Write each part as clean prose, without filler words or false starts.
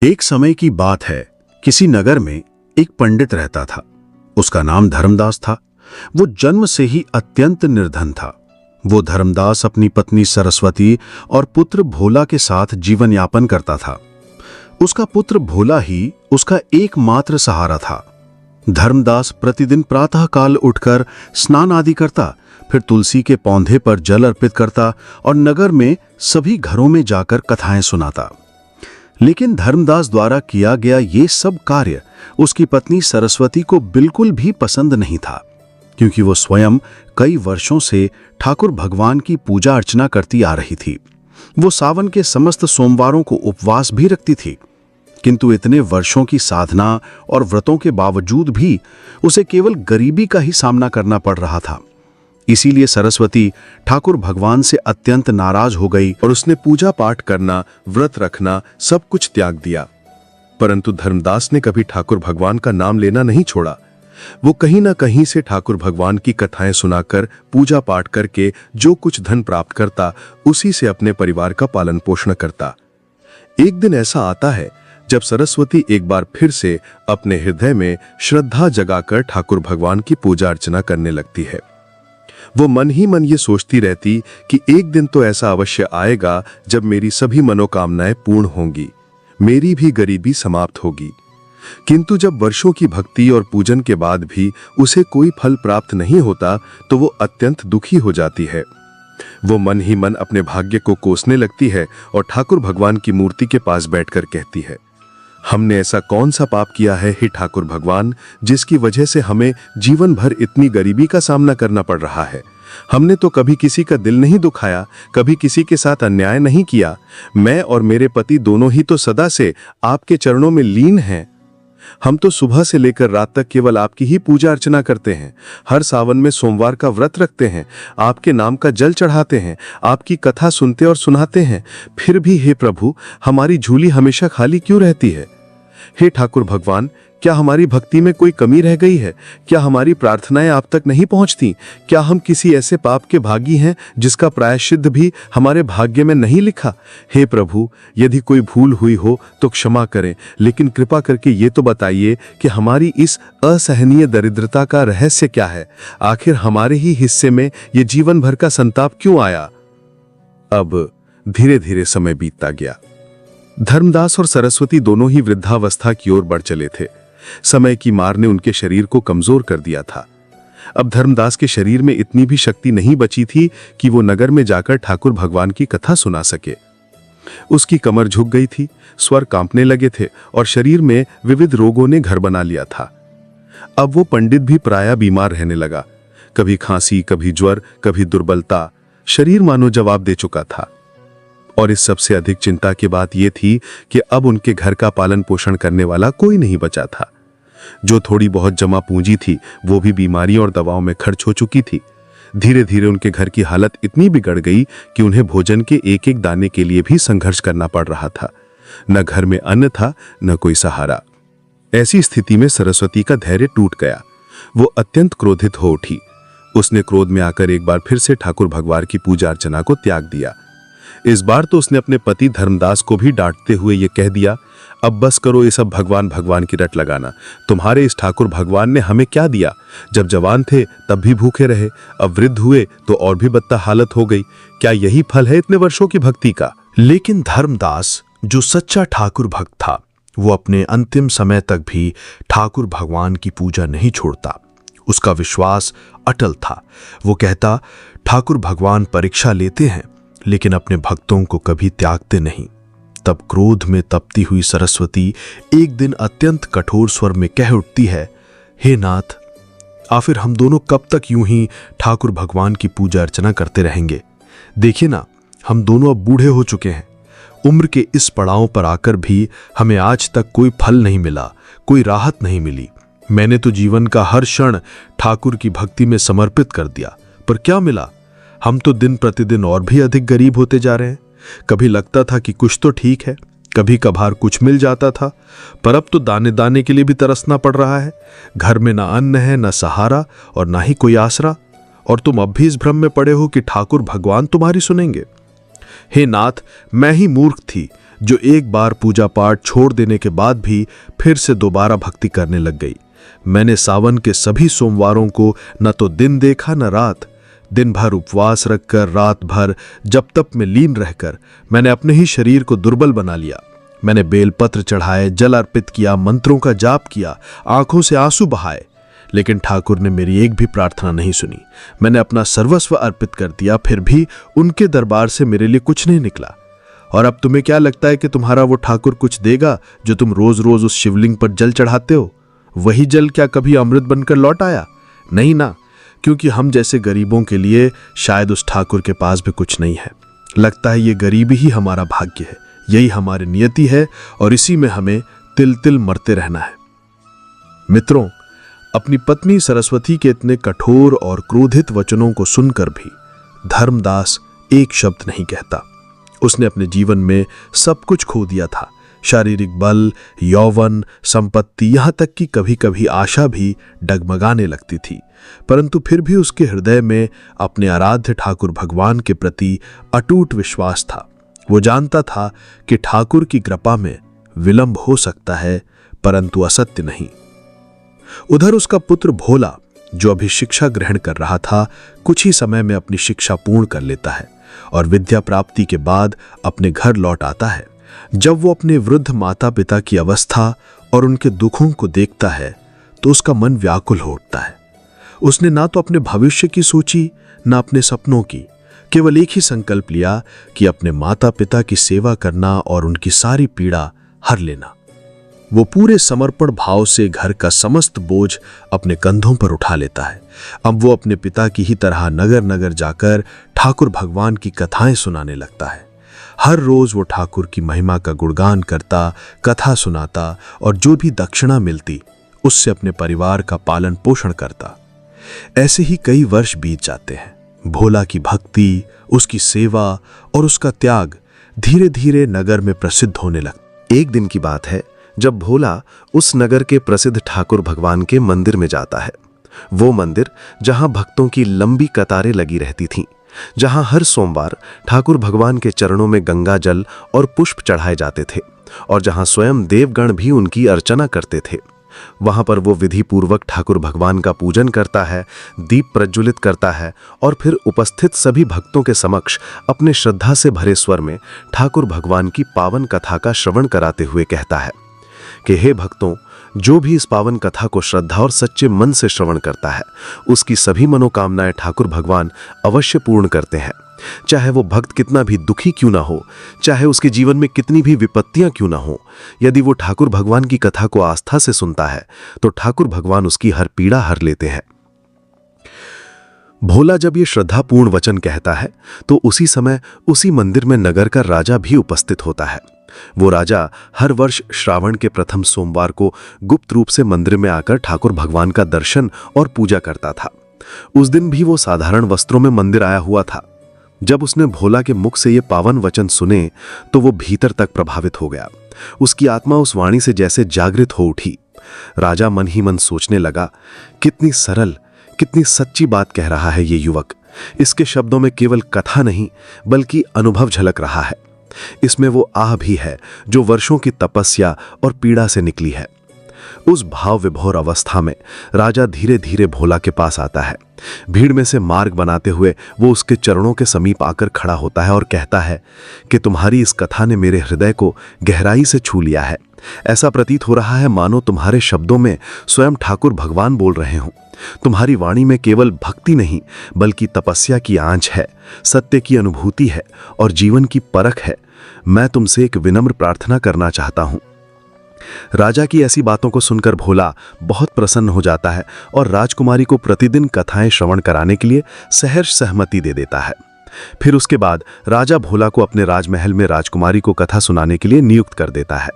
एक समय की बात है, किसी नगर में एक पंडित रहता था। उसका नाम धर्मदास था। वो जन्म से ही अत्यंत निर्धन था। वो धर्मदास अपनी पत्नी सरस्वती और पुत्र भोला के साथ जीवन यापन करता था। उसका पुत्र भोला ही उसका एकमात्र सहारा था। धर्मदास प्रतिदिन प्रातःकाल उठकर स्नान आदि करता, फिर तुलसी के पौधे पर जल अर्पित करता और नगर में सभी घरों में जाकर कथाएं सुनाता। लेकिन धर्मदास द्वारा किया गया ये सब कार्य उसकी पत्नी सरस्वती को बिल्कुल भी पसंद नहीं था, क्योंकि वो स्वयं कई वर्षों से ठाकुर भगवान की पूजा अर्चना करती आ रही थी। वो सावन के समस्त सोमवारों को उपवास भी रखती थी, किंतु इतने वर्षों की साधना और व्रतों के बावजूद भी उसे केवल गरीबी का ही सामना करना पड़ रहा था। इसीलिए सरस्वती ठाकुर भगवान से अत्यंत नाराज हो गई और उसने पूजा पाठ करना, व्रत रखना सब कुछ त्याग दिया। परंतु धर्मदास ने कभी ठाकुर भगवान का नाम लेना नहीं छोड़ा। वो कहीं ना कहीं से ठाकुर भगवान की कथाएं सुनाकर, पूजा पाठ करके जो कुछ धन प्राप्त करता, उसी से अपने परिवार का पालन पोषण करता। एक दिन ऐसा आता है जब सरस्वती एक बार फिर से अपने हृदय में श्रद्धा जगाकर ठाकुर भगवान की पूजा अर्चना करने लगती है। वो मन ही मन ये सोचती रहती कि एक दिन तो ऐसा अवश्य आएगा जब मेरी सभी मनोकामनाएं पूर्ण होंगी, मेरी भी गरीबी समाप्त होगी। किंतु जब वर्षों की भक्ति और पूजन के बाद भी उसे कोई फल प्राप्त नहीं होता, तो वो अत्यंत दुखी हो जाती है। वो मन ही मन अपने भाग्य को कोसने लगती है और ठाकुर भगवान की मूर्ति के पास बैठकर कहती है, हमने ऐसा कौन सा पाप किया है हे ठाकुर भगवान, जिसकी वजह से हमें जीवन भर इतनी गरीबी का सामना करना पड़ रहा है। हमने तो कभी किसी का दिल नहीं दुखाया, कभी किसी के साथ अन्याय नहीं किया। मैं और मेरे पति दोनों ही तो सदा से आपके चरणों में लीन हैं। हम तो सुबह से लेकर रात तक केवल आपकी ही पूजा अर्चना करते हैं। हर सावन में सोमवार का व्रत रखते हैं, आपके नाम का जल चढ़ाते हैं, आपकी कथा सुनते और सुनाते हैं। फिर भी हे प्रभु, हमारी झोली हमेशा खाली क्यों रहती है? हे ठाकुर भगवान, क्या हमारी भक्ति में कोई कमी रह गई है? क्या हमारी प्रार्थनाएं आप तक नहीं पहुंचती? क्या हम किसी ऐसे पाप के भागी हैं जिसका प्रायश्चित भी हमारे भाग्य में नहीं लिखा? हे प्रभु, यदि कोई भूल हुई हो तो क्षमा करें, लेकिन कृपा करके ये तो बताइए कि हमारी इस असहनीय दरिद्रता का रहस्य क्या है? आखिर हमारे ही हिस्से में ये जीवन भर का संताप क्यों आया? अब धीरे धीरे समय बीतता गया। धर्मदास और सरस्वती दोनों ही वृद्धावस्था की ओर बढ़ चले थे। समय की मार ने उनके शरीर को कमजोर कर दिया था। अब धर्मदास के शरीर में इतनी भी शक्ति नहीं बची थी कि वो नगर में जाकर ठाकुर भगवान की कथा सुना सके। उसकी कमर झुक गई थी, स्वर कांपने लगे थे और शरीर में विविध रोगों ने घर बना लिया था। अब वो पंडित भी प्रायः बीमार रहने लगा। कभी खांसी, कभी ज्वर, कभी दुर्बलता। शरीर मानो जवाब दे चुका था। और इस सबसे अधिक चिंता की बात यह थी कि अब उनके घर का पालन पोषण करने वाला कोई नहीं बचा था। जो थोड़ी बहुत जमा पूंजी थी वो भी बीमारियों और दवाओं में खर्च हो चुकी थी। धीरे धीरे उनके घर की हालत इतनी बिगड़ गई कि उन्हें भोजन के एक एक दाने के लिए भी संघर्ष करना पड़ रहा था। न घर में अन्न था, न कोई सहारा। ऐसी स्थिति में सरस्वती का धैर्य टूट गया। वो अत्यंत क्रोधित हो उठी। उसने क्रोध में आकर एक बार फिर से ठाकुर भगवान की पूजा अर्चना को त्याग दिया। इस बार तो उसने अपने पति धर्मदास को भी डांटते हुए ये कह दिया, अब बस करो ये सब भगवान भगवान की रट लगाना। तुम्हारे इस ठाकुर भगवान ने हमें क्या दिया? जब जवान थे तब भी भूखे रहे, अब वृद्ध हुए तो और भी बदतर हालत हो गई। क्या यही फल है इतने वर्षों की भक्ति का? लेकिन धर्मदास, जो सच्चा ठाकुर भक्त था, वो अपने अंतिम समय तक भी ठाकुर भगवान की पूजा नहीं छोड़ता। उसका विश्वास अटल था। वो कहता, ठाकुर भगवान परीक्षा लेते हैं लेकिन अपने भक्तों को कभी त्यागते नहीं। तब क्रोध में तपती हुई सरस्वती एक दिन अत्यंत कठोर स्वर में कह उठती है, हे नाथ, आखिर हम दोनों कब तक यूं ही ठाकुर भगवान की पूजा अर्चना करते रहेंगे? देखिए ना, हम दोनों अब बूढ़े हो चुके हैं। उम्र के इस पड़ाव पर आकर भी हमें आज तक कोई फल नहीं मिला, कोई राहत नहीं मिली। मैंने तो जीवन का हर क्षण ठाकुर की भक्ति में समर्पित कर दिया, पर क्या मिला? हम तो दिन प्रतिदिन और भी अधिक गरीब होते जा रहे हैं। कभी लगता था कि कुछ तो ठीक है, कभी कभार कुछ मिल जाता था, पर अब तो दाने दाने के लिए भी तरसना पड़ रहा है। घर में ना अन्न है, ना सहारा और ना ही कोई आसरा, और तुम अब भी इस भ्रम में पड़े हो कि ठाकुर भगवान तुम्हारी सुनेंगे। हे नाथ, मैं ही मूर्ख थी जो एक बार पूजा पाठ छोड़ देने के बाद भी फिर से दोबारा भक्ति करने लग गई। मैंने सावन के सभी सोमवारों को न तो दिन देखा न रात। दिन भर उपवास रखकर, रात भर जप तप में लीन रहकर मैंने अपने ही शरीर को दुर्बल बना लिया। मैंने बेलपत्र चढ़ाए, जल अर्पित किया, मंत्रों का जाप किया, आंखों से आंसू बहाए, लेकिन ठाकुर ने मेरी एक भी प्रार्थना नहीं सुनी। मैंने अपना सर्वस्व अर्पित कर दिया, फिर भी उनके दरबार से मेरे लिए कुछ नहीं निकला। और अब तुम्हें क्या लगता है कि तुम्हारा वो ठाकुर कुछ देगा जो तुम रोज रोज उस शिवलिंग पर जल चढ़ाते हो? वही जल क्या कभी अमृत बनकर लौट आया? नहीं ना, क्योंकि हम जैसे गरीबों के लिए शायद उस ठाकुर के पास भी कुछ नहीं है। लगता है ये गरीबी ही हमारा भाग्य है, यही हमारी नियति है और इसी में हमें तिल तिल मरते रहना है। मित्रों, अपनी पत्नी सरस्वती के इतने कठोर और क्रोधित वचनों को सुनकर भी धर्मदास एक शब्द नहीं कहता। उसने अपने जीवन में सब कुछ खो दिया था, शारीरिक बल, यौवन, संपत्ति, यहां तक कि कभी कभी आशा भी डगमगाने लगती थी, परंतु फिर भी उसके हृदय में अपने आराध्य ठाकुर भगवान के प्रति अटूट विश्वास था। वो जानता था कि ठाकुर की कृपा में विलंब हो सकता है, परंतु असत्य नहीं। उधर उसका पुत्र भोला, जो अभी शिक्षा ग्रहण कर रहा था, कुछ ही समय में अपनी शिक्षा पूर्ण कर लेता है और विद्या प्राप्ति के बाद अपने घर लौट आता है। जब वो अपने वृद्ध माता पिता की अवस्था और उनके दुखों को देखता है तो उसका मन व्याकुल हो उठता है। उसने ना तो अपने भविष्य की सोची, ना अपने सपनों की, केवल एक ही संकल्प लिया कि अपने माता पिता की सेवा करना और उनकी सारी पीड़ा हर लेना। वो पूरे समर्पण भाव से घर का समस्त बोझ अपने कंधों पर उठा लेता है। अब वो अपने पिता की ही तरह नगर नगर जाकर ठाकुर भगवान की कथाएं सुनाने लगता है। हर रोज वो ठाकुर की महिमा का गुणगान करता, कथा सुनाता और जो भी दक्षिणा मिलती उससे अपने परिवार का पालन पोषण करता। ऐसे ही कई वर्ष बीत जाते हैं। भोला की भक्ति, उसकी सेवा और उसका त्याग धीरे धीरे नगर में प्रसिद्ध होने लगता। एक दिन की बात है जब भोला उस नगर के प्रसिद्ध ठाकुर भगवान के मंदिर में जाता है। वो मंदिर जहां भक्तों की लंबी कतारें लगी रहती थीं, जहां हर सोमवार ठाकुर भगवान के चरणों में गंगा जल और पुष्प चढ़ाए जाते थे और जहां स्वयं देवगण भी उनकी अर्चना करते थे। वहां पर वो विधि पूर्वक ठाकुर भगवान का पूजन करता है, दीप प्रज्वलित करता है और फिर उपस्थित सभी भक्तों के समक्ष अपने श्रद्धा से भरे स्वर में ठाकुर भगवान की पावन कथा का श्रवण कराते हुए कहता है कि हे भक्तों, जो भी इस पावन कथा को श्रद्धा और सच्चे मन से श्रवण करता है, उसकी सभी मनोकामनाएं ठाकुर भगवान अवश्य पूर्ण करते हैं। चाहे वो भक्त कितना भी दुखी क्यों ना हो, चाहे उसके जीवन में कितनी भी विपत्तियां क्यों ना हो, यदि वो ठाकुर भगवान की कथा को आस्था से सुनता है तो ठाकुर भगवान उसकी हर पीड़ा हर लेते हैं। भोला जब ये श्रद्धापूर्ण वचन कहता है तो उसी समय उसी मंदिर में नगर का राजा भी उपस्थित होता है। वो राजा हर वर्ष श्रावण के प्रथम सोमवार को गुप्त रूप से मंदिर में आकर ठाकुर भगवान का दर्शन और पूजा करता था। उस दिन भी वो साधारण वस्त्रों में मंदिर आया हुआ था। जब उसने भोला के मुख से ये पावन वचन सुने तो वो भीतर तक प्रभावित हो गया। उसकी आत्मा उस वाणी से जैसे जागृत हो उठी। राजा मन ही मन सोचने लगा, कितनी सरल, कितनी सच्ची बात कह रहा है ये युवक। इसके शब्दों में केवल कथा नहीं बल्कि अनुभव झलक रहा है। इसमें वो आह भी है जो वर्षों की तपस्या और पीड़ा से निकली है। उस भाव विभोर अवस्था में राजा धीरे धीरे भोला के पास आता है। भीड़ में से मार्ग बनाते हुए वो उसके चरणों के समीप आकर खड़ा होता है और कहता है कि तुम्हारी इस कथा ने मेरे हृदय को गहराई से छू लिया है। ऐसा प्रतीत हो रहा है मानो तुम्हारे शब्दों में स्वयं ठाकुर भगवान बोल रहे हों। तुम्हारी वाणी में केवल भक्ति नहीं बल्कि तपस्या की आंच है, सत्य की अनुभूति है और जीवन की परख है। मैं तुमसे एक विनम्र प्रार्थना करना चाहता हूं। राजा की ऐसी बातों को सुनकर भोला बहुत प्रसन्न हो जाता है और राजकुमारी को प्रतिदिन कथाएं श्रवण कराने के लिए सहर्ष सहमति दे देता है। फिर उसके बाद राजा भोला को अपने राजमहल में राजकुमारी को कथा सुनाने के लिए नियुक्त कर देता है।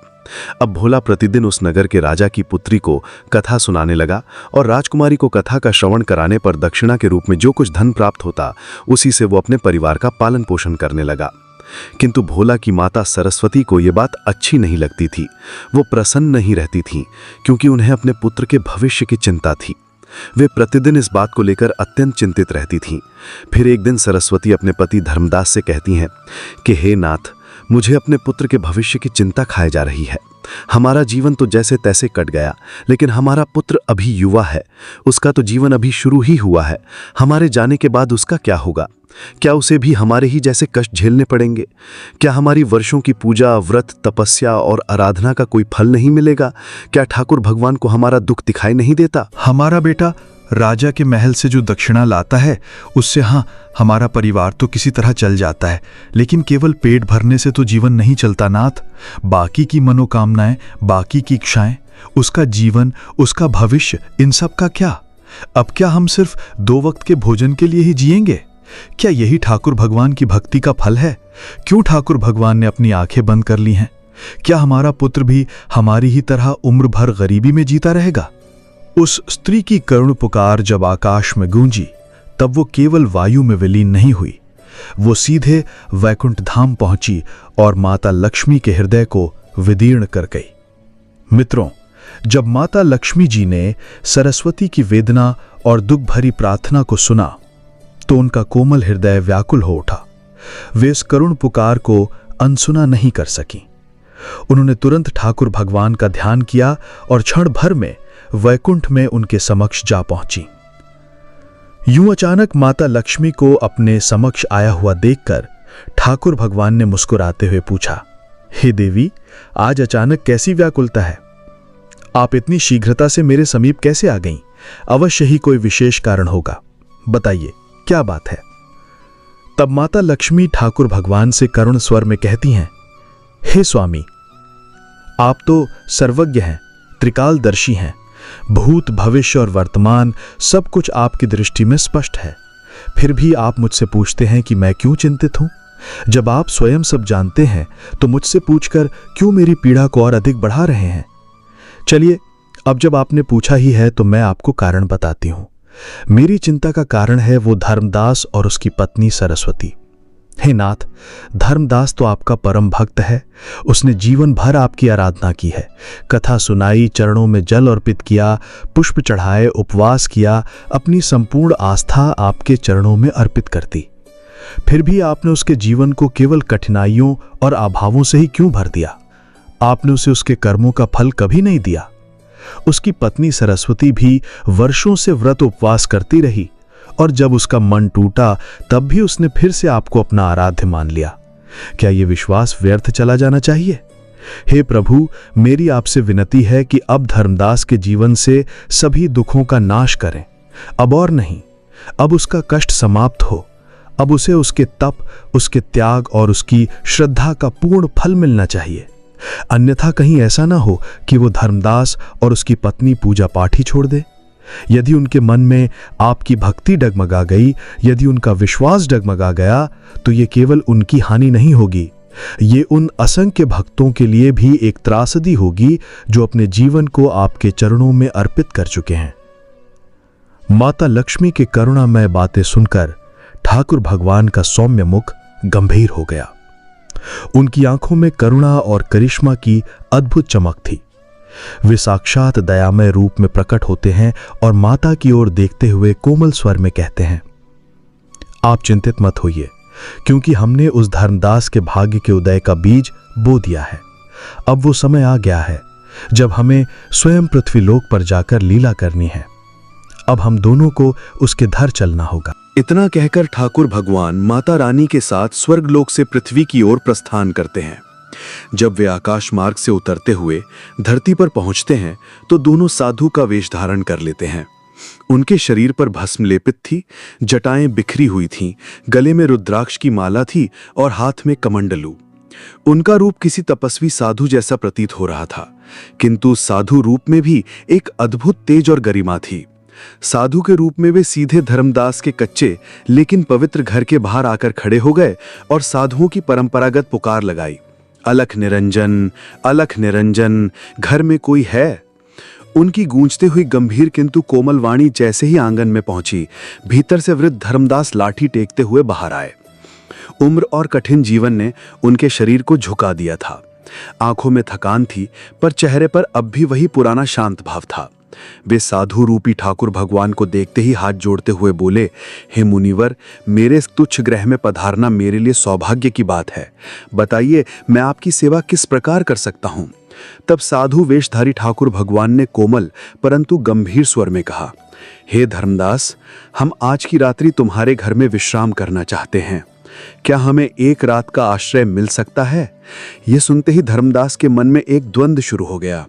अब भोला प्रतिदिन उस नगर के राजा की पुत्री को कथा सुनाने लगा और राजकुमारी को कथा का श्रवण कराने पर दक्षिणा के रूप में जो कुछ धन प्राप्त होता उसी से वो अपने परिवार का पालन पोषण करने लगा। किंतु भोला की माता सरस्वती को यह बात अच्छी नहीं लगती थी। वो प्रसन्न नहीं रहती थीं क्योंकि उन्हें अपने पुत्र के भविष्य की चिंता थी। वे प्रतिदिन इस बात को लेकर अत्यंत चिंतित रहती थीं। फिर एक दिन सरस्वती अपने पति धर्मदास से कहती हैं कि हे नाथ, मुझे अपने पुत्र के भविष्य की चिंता खाए जा रही है। हमारा जीवन तो जैसे तैसे कट गया, लेकिन हमारा पुत्र अभी युवा है, उसका तो जीवन अभी शुरू ही हुआ है। हमारे जाने के बाद उसका क्या होगा? क्या उसे भी हमारे ही जैसे कष्ट झेलने पड़ेंगे? क्या हमारी वर्षों की पूजा, व्रत, तपस्या और आराधना का कोई फल नहीं मिलेगा? क्या ठाकुर भगवान को हमारा दुख दिखाई नहीं देता? हमारा बेटा राजा के महल से जो दक्षिणा लाता है उससे हमारा परिवार तो किसी तरह चल जाता है, लेकिन केवल पेट भरने से तो जीवन नहीं चलता नाथ। बाकी की मनोकामनाएं, बाकी की इच्छाएं, उसका जीवन, उसका भविष्य, इन सब का क्या? अब क्या हम सिर्फ 2 वक्त के भोजन के लिए ही जिएंगे? क्या यही ठाकुर भगवान की भक्ति का फल है? क्यों ठाकुर भगवान ने अपनी आंखें बंद कर ली हैं? क्या हमारा पुत्र भी हमारी ही तरह उम्र भर गरीबी में जीता रहेगा? उस स्त्री की करुण पुकार जब आकाश में गूंजी, तब वो केवल वायु में विलीन नहीं हुई, वो सीधे वैकुंठ धाम पहुंची और माता लक्ष्मी के हृदय को विदीर्ण कर गई। मित्रों, जब माता लक्ष्मी जी ने सरस्वती की वेदना और दुख भरी प्रार्थना को सुना, तो उनका कोमल हृदय व्याकुल हो उठा। वे इस करुण पुकार को अनसुना नहीं कर सकी। उन्होंने तुरंत ठाकुर भगवान का ध्यान किया और क्षण भर में वैकुंठ में उनके समक्ष जा पहुंची। यूं अचानक माता लक्ष्मी को अपने समक्ष आया हुआ देखकर ठाकुर भगवान ने मुस्कुराते हुए पूछा, हे देवी, आज अचानक कैसी व्याकुलता है? आप इतनी शीघ्रता से मेरे समीप कैसे आ गईं? अवश्य ही कोई विशेष कारण होगा, बताइए क्या बात है? तब माता लक्ष्मी ठाकुर भगवान से करुण स्वर में कहती हैं, हे स्वामी, आप तो सर्वज्ञ हैं, त्रिकालदर्शी हैं, भूत, भविष्य और वर्तमान सब कुछ आपकी दृष्टि में स्पष्ट है। फिर भी आप मुझसे पूछते हैं कि मैं क्यों चिंतित हूं? जब आप स्वयं सब जानते हैं तो मुझसे पूछकर क्यों मेरी पीड़ा को और अधिक बढ़ा रहे हैं? चलिए, अब जब आपने पूछा ही है तो मैं आपको कारण बताती हूं। मेरी चिंता का कारण है वो धर्मदास और उसकी पत्नी सरस्वती। हे नाथ, धर्मदास तो आपका परम भक्त है। उसने जीवन भर आपकी आराधना की है, कथा सुनाई, चरणों में जल अर्पित किया, पुष्प चढ़ाए, उपवास किया, अपनी संपूर्ण आस्था आपके चरणों में अर्पित कर दी। फिर भी आपने उसके जीवन को केवल कठिनाइयों और अभावों से ही क्यों भर दिया? आपने उसे उसके कर्मों का फल कभी नहीं दिया। उसकी पत्नी सरस्वती भी वर्षों से व्रत उपवास करती रही, और जब उसका मन टूटा तब भी उसने फिर से आपको अपना आराध्य मान लिया। क्या यह विश्वास व्यर्थ चला जाना चाहिए? हे प्रभु, मेरी आपसे विनती है कि अब धर्मदास के जीवन से सभी दुखों का नाश करें। अब और नहीं, अब उसका कष्ट समाप्त हो। अब उसे उसके तप, उसके त्याग और उसकी श्रद्धा का पूर्ण फल मिलना चाहिए। अन्यथा कहीं ऐसा ना हो कि वो धर्मदास और उसकी पत्नी पूजा पाठ ही छोड़ दे। यदि उनके मन में आपकी भक्ति डगमगा गई, यदि उनका विश्वास डगमगा गया, तो ये केवल उनकी हानि नहीं होगी, ये उन असंख्य भक्तों के लिए भी एक त्रासदी होगी जो अपने जीवन को आपके चरणों में अर्पित कर चुके हैं। माता लक्ष्मी के करुणामय बातें सुनकर ठाकुर भगवान का सौम्य मुख गंभीर हो गया। उनकी आंखों में करुणा और करिश्मा की अद्भुत चमक थी। वे साक्षात दयामय रूप में प्रकट होते हैं और माता की ओर देखते हुए कोमल स्वर में कहते हैं, आप चिंतित मत होइए, क्योंकि हमने उस धर्मदास के भाग्य के उदय का बीज बो दिया है। अब वो समय आ गया है जब हमें स्वयं पृथ्वीलोक पर जाकर लीला करनी है। अब हम दोनों को उसके धर चलना होगा। इतना कहकर ठाकुर भगवान माता रानी के साथ स्वर्गलोक से पृथ्वी की ओर प्रस्थान करते हैं। जब वे आकाश मार्ग से उतरते हुए धरती पर पहुंचते हैं तो दोनों साधु का वेश धारण कर लेते हैं। उनके शरीर पर भस्म लेपित थी, जटाएं बिखरी हुई थीं, गले में रुद्राक्ष की माला थी और हाथ में कमंडलू। उनका रूप किसी तपस्वी साधु जैसा प्रतीत हो रहा था, किंतु साधु रूप में भी एक अद्भुत तेज और गरिमा थी। साधु के रूप में वे सीधे धर्मदास के कच्चे लेकिन पवित्र घर के बाहर आकर खड़े हो गए और साधुओं की परंपरागत पुकार लगाई, अलख निरंजन, अलख निरंजन, घर में कोई है। उनकी गूंजते हुई गंभीर किंतु कोमल वाणी जैसे ही आंगन में पहुंची, भीतर से वृद्ध धर्मदास लाठी टेकते हुए बाहर आए। उम्र और कठिन जीवन ने उनके शरीर को झुका दिया था। आंखों में थकान थी, पर चेहरे पर अब भी वही पुराना शांत भाव था। वे साधु रूपी ठाकुर भगवान को देखते ही हाथ जोड़ते हुए बोले, हे मुनिवर, मेरे इस तुच्छ ग्रह में पधारना मेरे लिए सौभाग्य की बात है। बताइए, मैं आपकी सेवा किस प्रकार कर सकता हूँ? तब साधु वेशधारी ठाकुर भगवान ने कोमल परंतु गंभीर स्वर में कहा, हे धर्मदास, हम आज की रात्रि तुम्हारे घर में विश्राम करना चाहते हैं। क्या हमें एक रात का आश्रय मिल सकता है? यह सुनते ही धर्मदास के मन में एक द्वंद्व शुरू हो गया।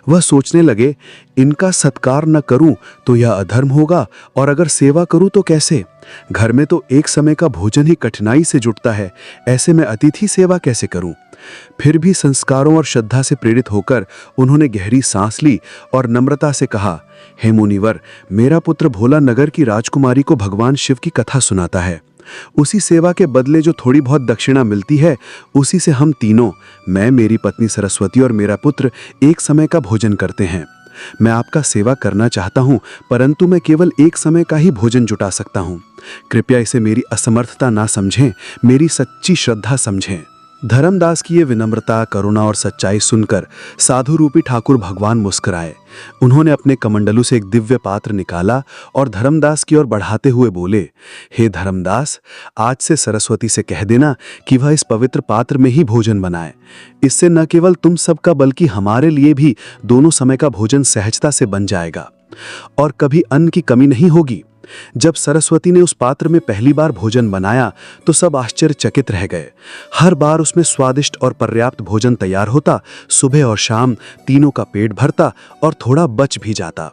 वह सोचने लगे, इनका सत्कार न करूं तो यह अधर्म होगा, और अगर सेवा करूं तो कैसे? घर में तो एक समय का भोजन ही कठिनाई से जुटता है, ऐसे में अतिथि सेवा कैसे करूं? फिर भी संस्कारों और श्रद्धा से प्रेरित होकर उन्होंने गहरी सांस ली और नम्रता से कहा, हे मुनिवर, मेरा पुत्र भोला नगर की राजकुमारी को भगवान शिव की कथा सुनाता है। उसी सेवा के बदले जो थोड़ी बहुत दक्षिणा मिलती है, उसी से हम तीनों, मैं, मेरी पत्नी सरस्वती और मेरा पुत्र, एक समय का भोजन करते हैं। मैं आपका सेवा करना चाहता हूं, परंतु मैं केवल एक समय का ही भोजन जुटा सकता हूं। कृपया इसे मेरी असमर्थता ना समझें, मेरी सच्ची श्रद्धा समझें। धर्मदास की ये विनम्रता, करुणा और सच्चाई सुनकर साधु रूपी ठाकुर भगवान मुस्कुराए। उन्होंने अपने कमंडलू से एक दिव्य पात्र निकाला और धर्मदास की ओर बढ़ाते हुए बोले, हे धर्मदास, आज से सरस्वती से कह देना कि वह इस पवित्र पात्र में ही भोजन बनाए। इससे न केवल तुम सबका बल्कि हमारे लिए भी दोनों समय का भोजन सहजता से बन जाएगा और कभी अन्न की कमी नहीं होगी। जब सरस्वती ने उस पात्र में पहली बार भोजन बनाया तो सब आश्चर्यचकित रह गए। हर बार उसमें स्वादिष्ट और पर्याप्त भोजन तैयार होता, सुबह और शाम तीनों का पेट भरता और थोड़ा बच भी जाता।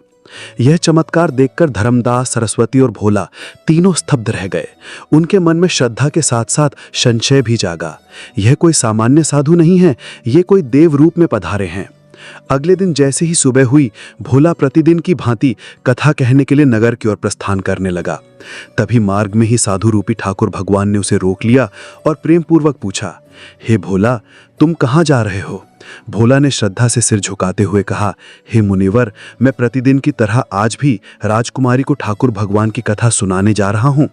यह चमत्कार देखकर धर्मदास, सरस्वती और भोला तीनों स्तब्ध रह गए। उनके मन में श्रद्धा के साथ साथ संशय भी जागा। यह कोई सामान्य साधु नहीं है, ये कोई देव रूप में पधारे हैं। अगले दिन जैसे ही सुबह हुई, भोला प्रतिदिन की भांति कथा कहने के लिए नगर की ओर प्रस्थान करने लगा। तभी मार्ग में ही साधु रूपी ठाकुर भगवान ने उसे रोक लिया और प्रेम पूर्वक पूछा, हे भोला, तुम कहाँ जा रहे हो? भोला ने श्रद्धा से सिर झुकाते हुए कहा, हे मुनिवर, मैं प्रतिदिन की तरह आज भी राजकुमारी को ठाकुर भगवान की कथा सुनाने जा रहा हूँ।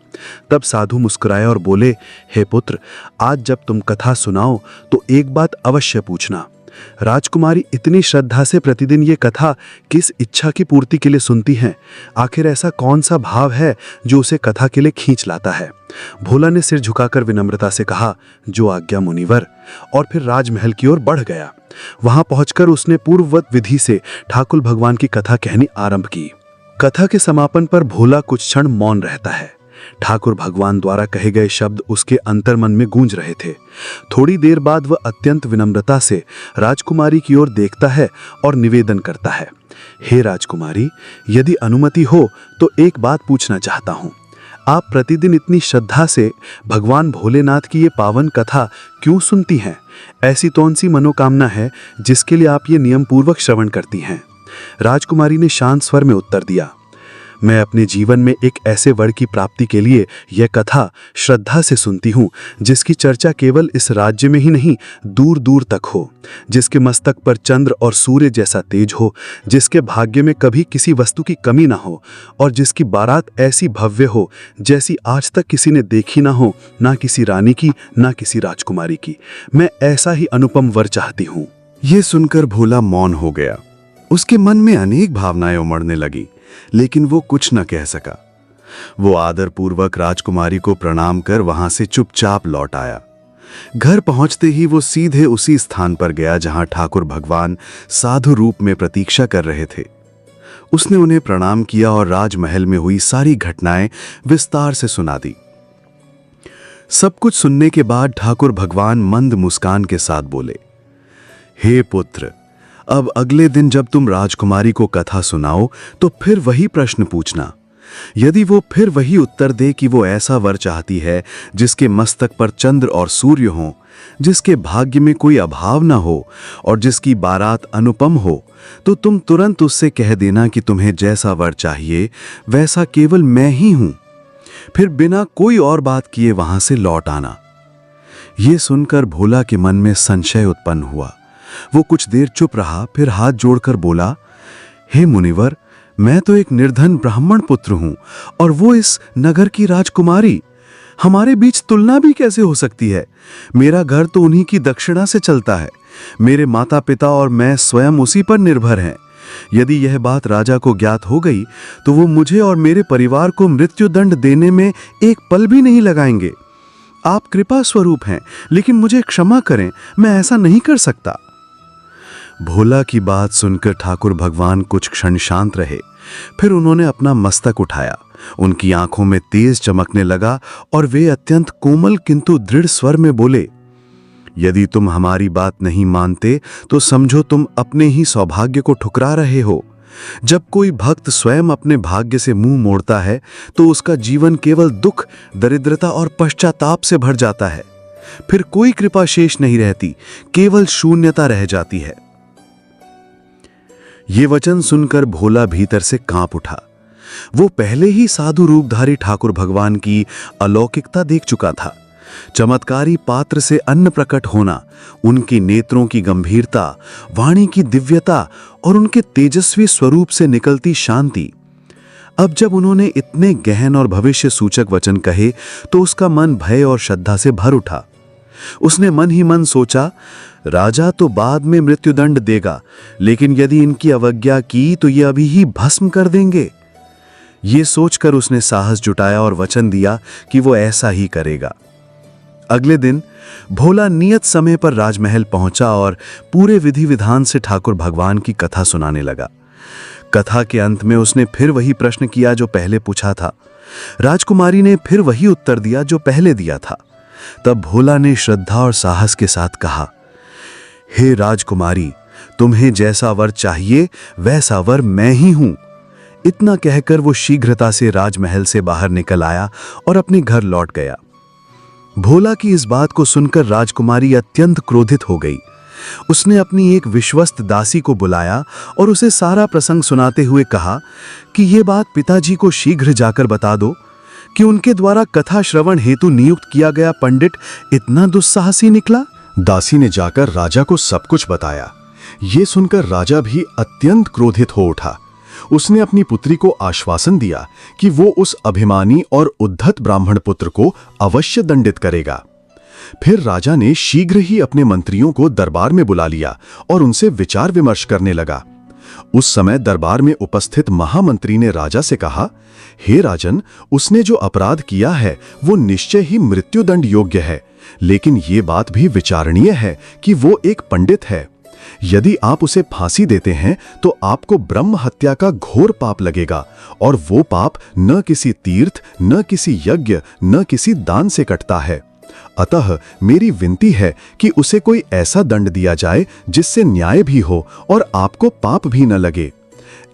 तब साधु मुस्कुराए और बोले, हे पुत्र, आज जब तुम कथा सुनाओ तो एक बात अवश्य पूछना। राजकुमारी इतनी श्रद्धा से प्रतिदिन ये कथा किस इच्छा की पूर्ति के लिए सुनती हैं? आखिर ऐसा कौन सा भाव है जो उसे कथा के लिए खींच लाता है? भोला ने सिर झुकाकर विनम्रता से कहा, जो आज्ञा मुनिवर, और फिर राजमहल की ओर बढ़ गया। वहां पहुंचकर उसने पूर्ववत विधि से ठाकुर भगवान की कथा कहनी आरंभ की। कथा के समापन पर भोला कुछ क्षण मौन रहता है। ठाकुर भगवान द्वारा कहे गए शब्द उसके अंतर्मन में गूंज रहे थे। थोड़ी देर बाद वह अत्यंत विनम्रता से राजकुमारी की ओर देखता है और निवेदन करता है, हे राजकुमारी, यदि अनुमति हो तो एक बात पूछना चाहता हूँ। आप प्रतिदिन इतनी श्रद्धा से भगवान भोलेनाथ की ये पावन कथा क्यों सुनती हैं? ऐसी कौन सी मनोकामना है जिसके लिए आप ये नियम पूर्वक श्रवण करती हैं? राजकुमारी ने शांत स्वर में उत्तर दिया, मैं अपने जीवन में एक ऐसे वर की प्राप्ति के लिए यह कथा श्रद्धा से सुनती हूँ जिसकी चर्चा केवल इस राज्य में ही नहीं, दूर दूर तक हो, जिसके मस्तक पर चंद्र और सूर्य जैसा तेज हो, जिसके भाग्य में कभी किसी वस्तु की कमी ना हो और जिसकी बारात ऐसी भव्य हो जैसी आज तक किसी ने देखी ना हो, ना किसी रानी की, ना किसी राजकुमारी की। मैं ऐसा ही अनुपम वर चाहती हूँ। ये सुनकर भोला मौन हो गया। उसके मन में अनेक भावनाएं उमड़ने लगी, लेकिन वो कुछ न कह सका। वो आदरपूर्वक राजकुमारी को प्रणाम कर वहां से चुपचाप लौट आया। घर पहुंचते ही वो सीधे उसी स्थान पर गया जहां ठाकुर भगवान साधु रूप में प्रतीक्षा कर रहे थे। उसने उन्हें प्रणाम किया और राजमहल में हुई सारी घटनाएं विस्तार से सुना दी। सब कुछ सुनने के बाद ठाकुर भगवान मंद मुस्कान के साथ बोले, हे पुत्र, अब अगले दिन जब तुम राजकुमारी को कथा सुनाओ तो फिर वही प्रश्न पूछना। यदि वो फिर वही उत्तर दे कि वो ऐसा वर चाहती है जिसके मस्तक पर चंद्र और सूर्य हों, जिसके भाग्य में कोई अभाव न हो और जिसकी बारात अनुपम हो, तो तुम तुरंत उससे कह देना कि तुम्हें जैसा वर चाहिए वैसा केवल मैं ही हूं। फिर बिना कोई और बात किए वहां से लौट आना। ये सुनकर भोला के मन में संशय उत्पन्न हुआ। वो कुछ देर चुप रहा, फिर हाथ जोड़कर बोला, हे मुनिवर, मैं तो एक निर्धन ब्राह्मण पुत्र हूं और वो इस नगर की राजकुमारी। हमारे बीच तुलना भी कैसे हो सकती है? मेरा घर तो उन्हीं की दक्षिणा से चलता है। मेरे माता पिता और मैं स्वयं उसी पर निर्भर हैं। यदि यह बात राजा को ज्ञात हो गई तो वो मुझे और मेरे परिवार को मृत्युदंड देने में एक पल भी नहीं लगाएंगे। आप कृपा स्वरूप हैं, लेकिन मुझे क्षमा करें, मैं ऐसा नहीं कर सकता। भोला की बात सुनकर ठाकुर भगवान कुछ क्षण शांत रहे। फिर उन्होंने अपना मस्तक उठाया। उनकी आंखों में तेज चमकने लगा और वे अत्यंत कोमल किंतु दृढ़ स्वर में बोले, यदि तुम हमारी बात नहीं मानते तो समझो तुम अपने ही सौभाग्य को ठुकरा रहे हो। जब कोई भक्त स्वयं अपने भाग्य से मुंह मोड़ता है तो उसका जीवन केवल दुख, दरिद्रता और पश्चाताप से भर जाता है। फिर कोई कृपा शेष नहीं रहती, केवल शून्यता रह जाती है। ये वचन सुनकर भोला भीतर से कांप उठा। वो पहले ही साधु रूपधारी ठाकुर भगवान की अलौकिकता देख चुका था। चमत्कारी पात्र से अन्न प्रकट होना, उनके नेत्रों की गंभीरता, वाणी की दिव्यता और उनके तेजस्वी स्वरूप से निकलती शांति। अब जब उन्होंने इतने गहन और भविष्य सूचक वचन कहे तो उसका मन भय और श्रद्धा से भर उठा। उसने मन ही मन सोचा, राजा तो बाद में मृत्युदंड देगा, लेकिन यदि इनकी अवज्ञा की तो ये अभी ही भस्म कर देंगे। ये सोचकर उसने साहस जुटाया और वचन दिया कि वो ऐसा ही करेगा। अगले दिन भोला नियत समय पर राजमहल पहुंचा और पूरे विधि विधान से ठाकुर भगवान की कथा सुनाने लगा। कथा के अंत में उसने फिर वही प्रश्न किया जो पहले पूछा था। राजकुमारी ने फिर वही उत्तर दिया जो पहले दिया था। तब भोला ने श्रद्धा और साहस के साथ कहा, हे राजकुमारी, तुम्हें जैसा वर चाहिए वैसा वर मैं ही हूं। इतना कहकर वो शीघ्रता से राजमहल से बाहर निकल आया और अपने घर लौट गया। भोला की इस बात को सुनकर राजकुमारी अत्यंत क्रोधित हो गई। उसने अपनी एक विश्वस्त दासी को बुलाया और उसे सारा प्रसंग सुनाते हुए कहा कि ये बात पिताजी को शीघ्र जाकर बता दो कि उनके द्वारा कथा श्रवण हेतु नियुक्त किया गया पंडित इतना दुस्साहसी निकला। दासी ने जाकर राजा को सब कुछ बताया। ये सुनकर राजा भी अत्यंत क्रोधित हो उठा। उसने अपनी पुत्री को आश्वासन दिया कि वो उस अभिमानी और उद्धत ब्राह्मण पुत्र को अवश्य दंडित करेगा। फिर राजा ने शीघ्र ही अपने मंत्रियों को दरबार में बुला लिया और उनसे विचार विमर्श करने लगा। उस समय दरबार में उपस्थित महामंत्री ने राजा से कहा, हे राजन, उसने जो अपराध किया है वो निश्चय ही मृत्युदंड योग्य है, लेकिन ये बात भी विचारणीय है कि वो एक पंडित है। यदि आप उसे फांसी देते हैं तो आपको ब्रह्म हत्या का घोर पाप लगेगा, और वो पाप न किसी तीर्थ, न किसी यज्ञ, न किसी दान से कटता है। अतः मेरी विनती है कि उसे कोई ऐसा दंड दिया जाए जिससे न्याय भी हो और आपको पाप भी न लगे।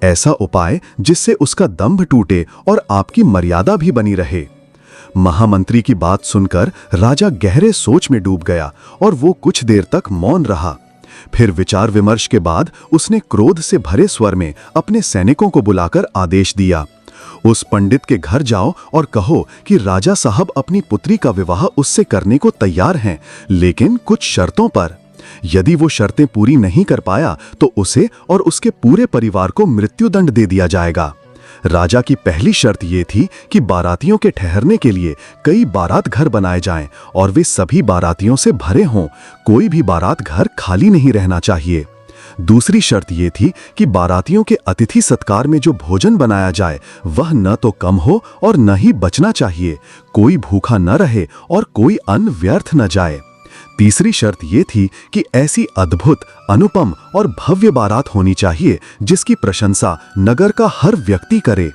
ऐसा उपाय जिससे उसका दंभ टूटे और आपकी मर्यादा भी बनी रहे। महामंत्री की बात सुनकर राजा गहरे सोच में डूब गया और वो कुछ देर तक मौन रहा। फिर विचार विमर्श के बाद उसने क्रोध से भरे स्वर में अपने सैनिकों को बुलाकर आदेश दिया, उस पंडित के घर जाओ और कहो कि राजा साहब अपनी पुत्री का विवाह उससे करने को तैयार हैं, लेकिन कुछ शर्तों पर। यदि वो शर्तें पूरी नहीं कर पाया तो उसे और उसके पूरे परिवार को मृत्युदंड दे दिया जाएगा। राजा की पहली शर्त ये थी कि बारातियों के ठहरने के लिए कई बारात घर बनाए जाएं और वे सभी बारातियों से भरे हों। कोई भी बारात घर खाली नहीं रहना चाहिए। दूसरी शर्त ये थी कि बारातियों के अतिथि सत्कार में जो भोजन बनाया जाए वह न तो कम हो और न ही बचना चाहिए। कोई भूखा न रहे और कोई अन्न व्यर्थ न जाए। तीसरी शर्त ये थी कि ऐसी अद्भुत, अनुपम और भव्य बारात होनी चाहिए जिसकी प्रशंसा नगर का हर व्यक्ति करे।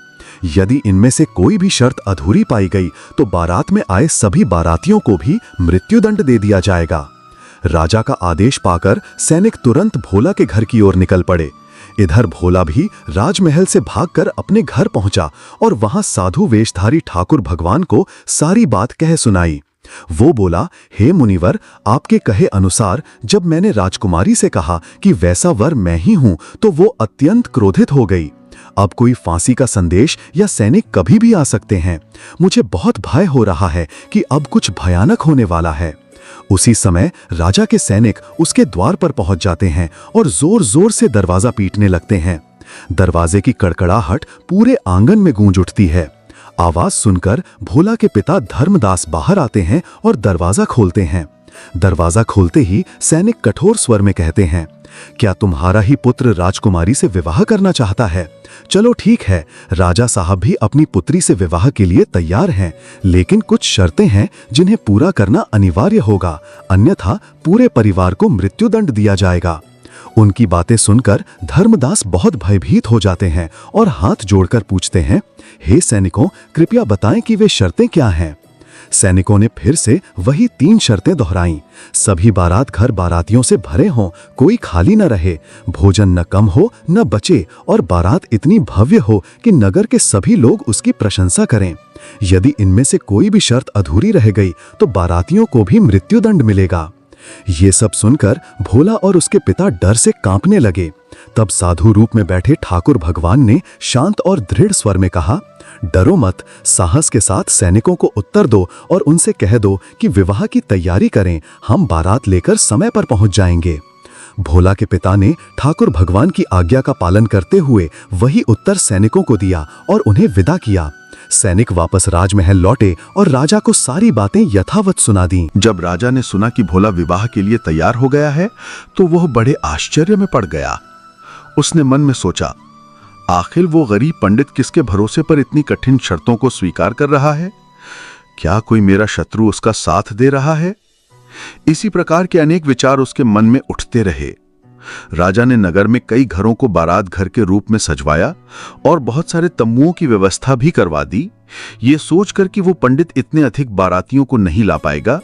यदि इनमें से कोई भी शर्त अधूरी पाई गई तो बारात में आए सभी बारातियों को भी मृत्युदंड दे दिया जाएगा। राजा का आदेश पाकर सैनिक तुरंत भोला के घर की ओर निकल पड़े। इधर भोला भी राजमहल से भागकर अपने घर पहुंचा और वहां साधु वेशधारी ठाकुर भगवान को सारी बात कह सुनाई। वो बोला, हे मुनिवर, आपके कहे अनुसार जब मैंने राजकुमारी से कहा कि वैसा वर मैं ही हूं तो वो अत्यंत क्रोधित हो गई। अब कोई फांसी का संदेश या सैनिक कभी भी आ सकते हैं। मुझे बहुत भय हो रहा है कि अब कुछ भयानक होने वाला है। उसी समय राजा के सैनिक उसके द्वार पर पहुंच जाते हैं और जोर जोर से दरवाजा पीटने लगते हैं। दरवाजे की कड़कड़ाहट पूरे आंगन में गूंज उठती है। आवाज सुनकर भोला के पिता धर्मदास बाहर आते हैं और दरवाजा खोलते हैं। दरवाजा खोलते ही सैनिक कठोर स्वर में कहते हैं, क्या तुम्हारा ही पुत्र राजकुमारी से विवाह करना चाहता है? चलो ठीक है, राजा साहब भी अपनी पुत्री से विवाह के लिए तैयार हैं, लेकिन कुछ शर्तें हैं जिन्हें पूरा करना अनिवार्य होगा, अन्यथा पूरे परिवार को मृत्युदंड दिया जाएगा। उनकी बातें सुनकर धर्मदास बहुत भयभीत हो जाते हैं और हाथ जोड़कर पूछते हैं, हे सैनिकों, कृपया बताएं कि वे शर्तें क्या हैं। सैनिकों ने फिर से वही 3 शर्तें दोहराईं। सभी बारात घर बारातियों से भरे हों, कोई खाली न रहे, भोजन न कम हो न बचे, और बारात इतनी भव्य हो कि नगर के सभी लोग उसकी प्रशंसा करें। यदि इनमें से कोई भी शर्त अधूरी रह गई तो बारातियों को भी मृत्युदंड मिलेगा। ये सब सुनकर भोला और उसके पिता डर से कांपने लगे। तब साधु रूप में बैठे ठाकुर भगवान ने शांत और दृढ़ स्वर में कहा, डरो मत, साहस के साथ सैनिकों को उत्तर दो और उनसे कह दो कि विवाह की तैयारी करें, हम बारात लेकर समय पर पहुंच जाएंगे। भोला के पिता ने ठाकुर भगवान की आज्ञा का पालन करते हुए वही उत्तर सैनिकों को दिया और उन्हें विदा किया। सैनिक वापस राजमहल लौटे और राजा को सारी बातें यथावत सुना दी। जब राजा ने सुना कि भोला विवाह के लिए तैयार हो गया है तो वह बड़े आश्चर्य में पड़ गया। उसने मन में सोचा, आखिर वो गरीब पंडित किसके भरोसे पर इतनी कठिन शर्तों को स्वीकार कर रहा है? क्या कोई मेरा शत्रु उसका साथ दे रहा है? इसी प्रकार के अनेक विचार उसके मन में उठते रहे। राजा ने नगर में कई घरों को बारात घर के रूप में सजवाया और बहुत सारे तंबुओं की व्यवस्था भी करवा दी, ये सोचकर कि वो पंडित इतने अधिक बारातियों को नहीं ला पाएगा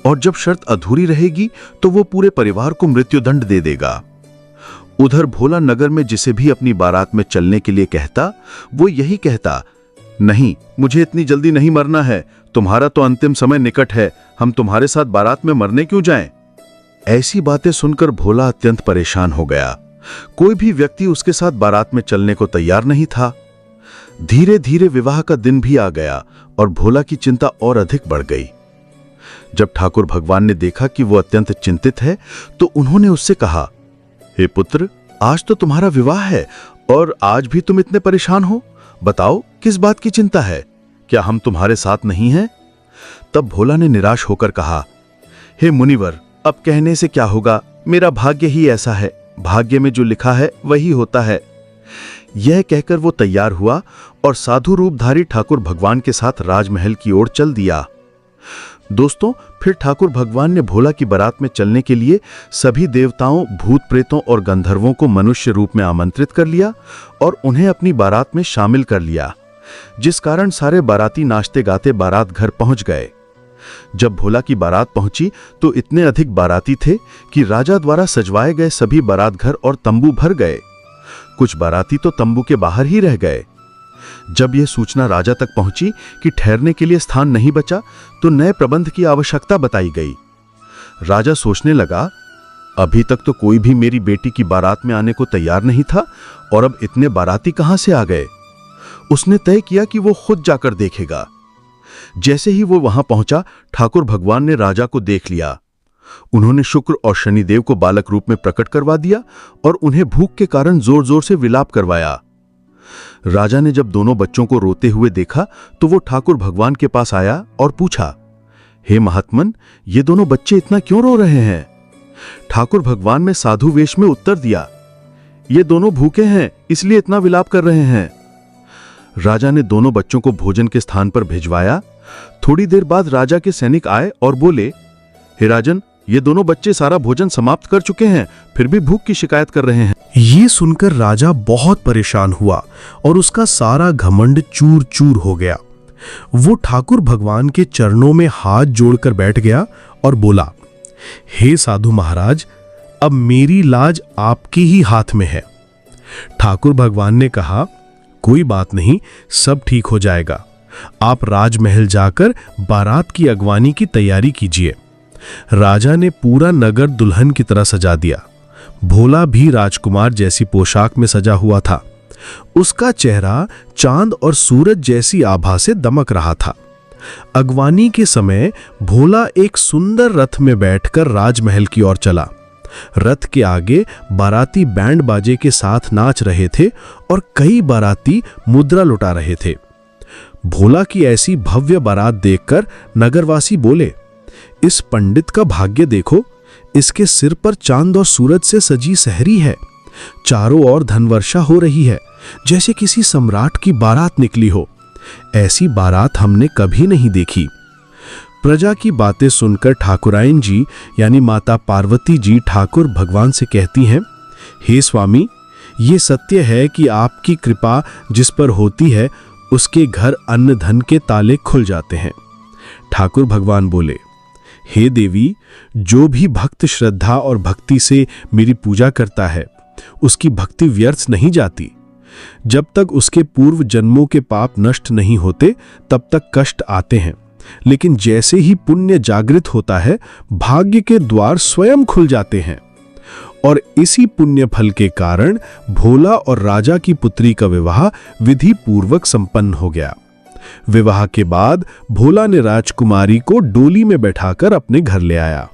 और जब शर्त अधूरी रहेगी तो वो पूरे परिवार को मृत्युदंड दे देगा। उधर भोला नगर में जिसे भी अपनी बारात में चलने के लिए कहता, वो यही कहता, नहीं, मुझे इतनी जल्दी नहीं मरना है, तुम्हारा तो अंतिम समय निकट है, हम तुम्हारे साथ बारात में मरने क्यों जाएं? ऐसी बातें सुनकर भोला अत्यंत परेशान हो गया। कोई भी व्यक्ति उसके साथ बारात में चलने को तैयार नहीं था। धीरे धीरे विवाह का दिन भी आ गया और भोला की चिंता और अधिक बढ़ गई। जब ठाकुर भगवान ने देखा कि वो अत्यंत चिंतित है तो उन्होंने उससे कहा, हे पुत्र, आज तो तुम्हारा विवाह है और आज भी तुम इतने परेशान हो, बताओ किस बात की चिंता है? क्या हम तुम्हारे साथ नहीं हैं? तब भोला ने निराश होकर कहा, हे मुनिवर, अब कहने से क्या होगा, मेरा भाग्य ही ऐसा है, भाग्य में जो लिखा है वही होता है। यह कहकर वो तैयार हुआ और साधु रूपधारी ठाकुर भगवान के साथ राजमहल की ओर चल दिया। दोस्तों, फिर ठाकुर भगवान ने भोला की बारात में चलने के लिए सभी देवताओं, भूत प्रेतों और गंधर्वों को मनुष्य रूप में आमंत्रित कर लिया और उन्हें अपनी बारात में शामिल कर लिया, जिस कारण सारे बाराती नाचते गाते बारात घर पहुंच गए। जब भोला की बारात पहुंची तो इतने अधिक बाराती थे कि राजा द्वारा सजवाए गए सभी बारात घर और तंबू भर गए। कुछ बाराती तो तंबू के बाहर ही रह गए। जब यह सूचना राजा तक पहुंची कि ठहरने के लिए स्थान नहीं बचा तो नए प्रबंध की आवश्यकता बताई गई। राजा सोचने लगा, अभी तक तो कोई भी मेरी बेटी की बारात में आने को तैयार नहीं था और अब इतने बाराती कहां से आ गए। उसने तय किया कि वो खुद जाकर देखेगा। जैसे ही वो वहां पहुंचा, ठाकुर भगवान ने राजा को देख लिया। उन्होंने शुक्र और शनिदेव को बालक रूप में प्रकट करवा दिया और उन्हें भूख के कारण जोर जोर से विलाप करवाया। राजा ने जब दोनों बच्चों को रोते हुए देखा तो वो ठाकुर भगवान के पास आया और पूछा, हे महात्मन, ये दोनों बच्चे इतना क्यों रो रहे हैं? ठाकुर भगवान ने साधु वेश में उत्तर दिया, ये दोनों भूखे हैं इसलिए इतना विलाप कर रहे हैं। राजा ने दोनों बच्चों को भोजन के स्थान पर भिजवाया। थोड़ी देर बाद राजा के सैनिक आए और बोले, हे राजन, ये दोनों बच्चे सारा भोजन समाप्त कर चुके हैं, फिर भी भूख की शिकायत कर रहे हैं। ये सुनकर राजा बहुत परेशान हुआ और उसका सारा घमंड चूर चूर हो गया। वो ठाकुर भगवान के चरणों में हाथ जोड़कर बैठ गया और बोला, हे साधु महाराज, अब मेरी लाज आपके ही हाथ में है। ठाकुर भगवान ने कहा, कोई बात नहीं, सब ठीक हो जाएगा। आप राजमहल जाकर बारात की अगवानी की तैयारी कीजिए। राजा ने पूरा नगर दुल्हन की तरह सजा दिया। भोला भी राजकुमार जैसी पोशाक में सजा हुआ था। उसका चेहरा चांद और सूरज जैसी आभा से दमक रहा था। अगवानी के समय भोला एक सुंदर रथ में बैठकर राजमहल की ओर चला। रथ के आगे बाराती बैंड बाजे के साथ नाच रहे थे और कई बाराती मुद्रा लुटा रहे थे। भोला की ऐसी भव्य बारात देखकर नगरवासी बोले, इस पंडित का भाग्य देखो, इसके सिर पर चांद और सूरज से सजी सहरी है। चारों ओर धनवर्षा हो रही है, जैसे किसी सम्राट की बारात निकली हो। ऐसी बारात हमने कभी नहीं देखी। प्रजा की बातें सुनकर ठाकुरायन जी यानी माता पार्वती जी ठाकुर भगवान से कहती हैं, हे स्वामी, ये सत्य है कि आपकी कृपा जिस पर होती है उसके घर अन्न धन के ताले खुल जाते हैं। ठाकुर भगवान बोले, हे देवी, जो भी भक्त श्रद्धा और भक्ति से मेरी पूजा करता है उसकी भक्ति व्यर्थ नहीं जाती। जब तक उसके पूर्व जन्मों के पाप नष्ट नहीं होते तब तक कष्ट आते हैं, लेकिन जैसे ही पुण्य जागृत होता है भाग्य के द्वार स्वयं खुल जाते हैं। और इसी पुण्य फल के कारण भोला और राजा की पुत्री का विवाह विधि पूर्वक संपन्न हो गया। विवाह के बाद भोला ने राजकुमारी को डोली में बैठाकर अपने घर ले आया।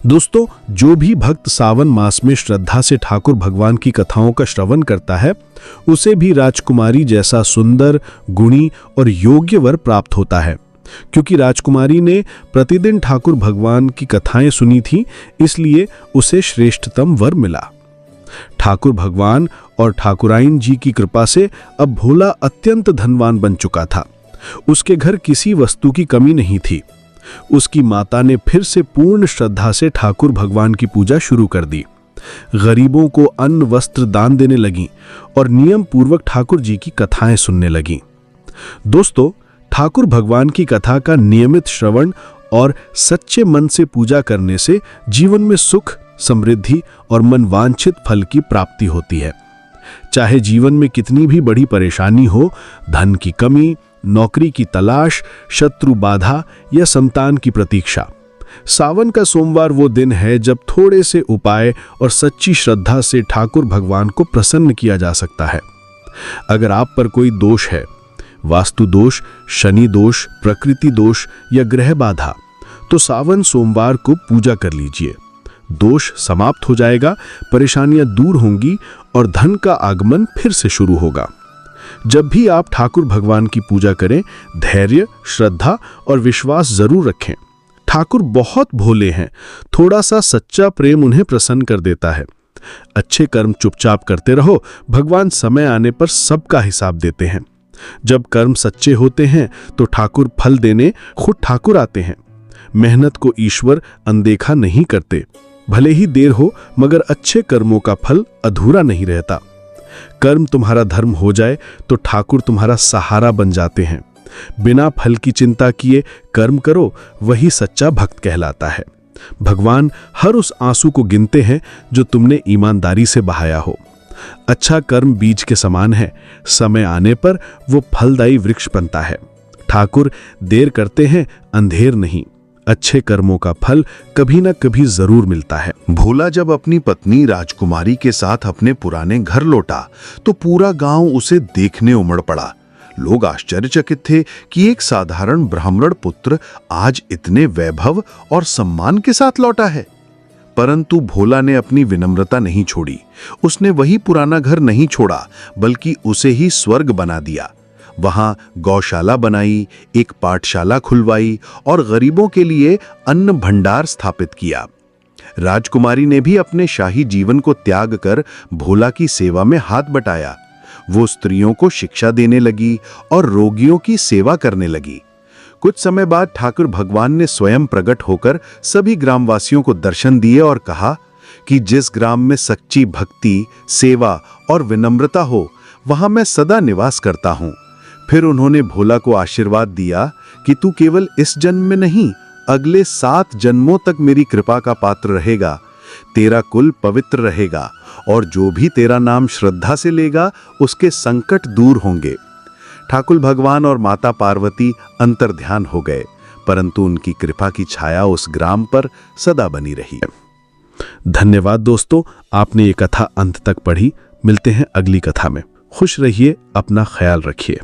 दोस्तों, जो भी भक्त सावन मास में श्रद्धा से ठाकुर भगवान की कथाओं का श्रवण करता है उसे भी राजकुमारी जैसा सुंदर, गुणी और योग्य वर प्राप्त होता है। क्योंकि राजकुमारी ने प्रतिदिन ठाकुर भगवान की कथाएं सुनी थी, इसलिए उसे श्रेष्ठतम वर मिला। ठाकुर भगवान और ठाकुराइन जी की कृपा से अब भोला अत्यंत धनवान बन चुका था। उसके घर किसी वस्तु की कमी नहीं थी। उसकी माता ने फिर से पूर्ण श्रद्धा से ठाकुर भगवान की पूजा शुरू कर दी। गरीबों को अन्न वस्त्र दान देने लगी और नियम पूर्वक ठाकुर जी की कथाएं सुनने लगी। दोस्तों, ठाकुर भगवान की कथा का नियमित श्रवण और सच्चे मन से पूजा करने से जीवन में सुख, समृद्धि और मनवांछित फल की प्राप्ति होती है। चाहे जीवन में कितनी भी बड़ी परेशानी हो, धन की कमी, नौकरी की तलाश, शत्रु बाधा या संतान की प्रतीक्षा, सावन का सोमवार वो दिन है जब थोड़े से उपाय और सच्ची श्रद्धा से ठाकुर भगवान को प्रसन्न किया जा सकता है। अगर आप पर कोई दोष है, वास्तु दोष, शनि दोष, प्रकृति दोष या ग्रह बाधा, तो सावन सोमवार को पूजा कर लीजिए। दोष समाप्त हो जाएगा, परेशानियां दूर होंगी और धन का आगमन फिर से शुरू होगा। जब भी आप ठाकुर भगवान की पूजा करें, धैर्य, श्रद्धा और विश्वास जरूर रखें। ठाकुर बहुत भोले हैं, थोड़ा सा सच्चा प्रेम उन्हें प्रसन्न कर देता है। अच्छे कर्म चुपचाप करते रहो, भगवान समय आने पर सबका हिसाब देते हैं। जब कर्म सच्चे होते हैं तो ठाकुर फल देने खुद ठाकुर आते हैं। मेहनत को ईश्वर अनदेखा नहीं करते। भले ही देर हो, मगर अच्छे कर्मों का फल अधूरा नहीं रहता। कर्म तुम्हारा धर्म हो जाए तो ठाकुर तुम्हारा सहारा बन जाते हैं। बिना फल की चिंता किए कर्म करो, वही सच्चा भक्त कहलाता है। भगवान हर उस आंसू को गिनते हैं जो तुमने ईमानदारी से बहाया हो। अच्छा कर्म बीज के समान है, समय आने पर वो फलदायी वृक्ष बनता है। ठाकुर देर करते हैं, अंधेर नहीं। अच्छे कर्मों का फल कभी न कभी जरूर मिलता है। भोला जब अपनी पत्नी राजकुमारी के साथ अपने पुराने घर लौटा तो पूरा गांव उसे देखने उमड़ पड़ा। लोग आश्चर्यचकित थे कि एक साधारण ब्राह्मण पुत्र आज इतने वैभव और सम्मान के साथ लौटा है। परंतु भोला ने अपनी विनम्रता नहीं छोड़ी। उसने वही पुराना घर नहीं छोड़ा, बल्कि उसे ही स्वर्ग बना दिया। वहां गौशाला बनाई, एक पाठशाला खुलवाई और गरीबों के लिए अन्न भंडार स्थापित किया। राजकुमारी ने भी अपने शाही जीवन को त्याग कर भोला की सेवा में हाथ बटाया। वो स्त्रियों को शिक्षा देने लगी और रोगियों की सेवा करने लगी। कुछ समय बाद ठाकुर भगवान ने स्वयं प्रकट होकर सभी ग्रामवासियों को दर्शन दिए और कहा कि जिस ग्राम में सच्ची भक्ति, सेवा और विनम्रता हो, वहां मैं सदा निवास करता हूं। फिर उन्होंने भोला को आशीर्वाद दिया कि तू केवल इस जन्म में नहीं, अगले 7 जन्मों तक मेरी कृपा का पात्र रहेगा। तेरा कुल पवित्र रहेगा और जो भी तेरा नाम श्रद्धा से लेगा उसके संकट दूर होंगे। ठाकुर भगवान और माता पार्वती अंतर्ध्यान हो गए, परंतु उनकी कृपा की छाया उस ग्राम पर सदा बनी रही। धन्यवाद दोस्तों, आपने ये कथा अंत तक पढ़ी। मिलते हैं अगली कथा में। खुश रहिए, अपना ख्याल रखिए।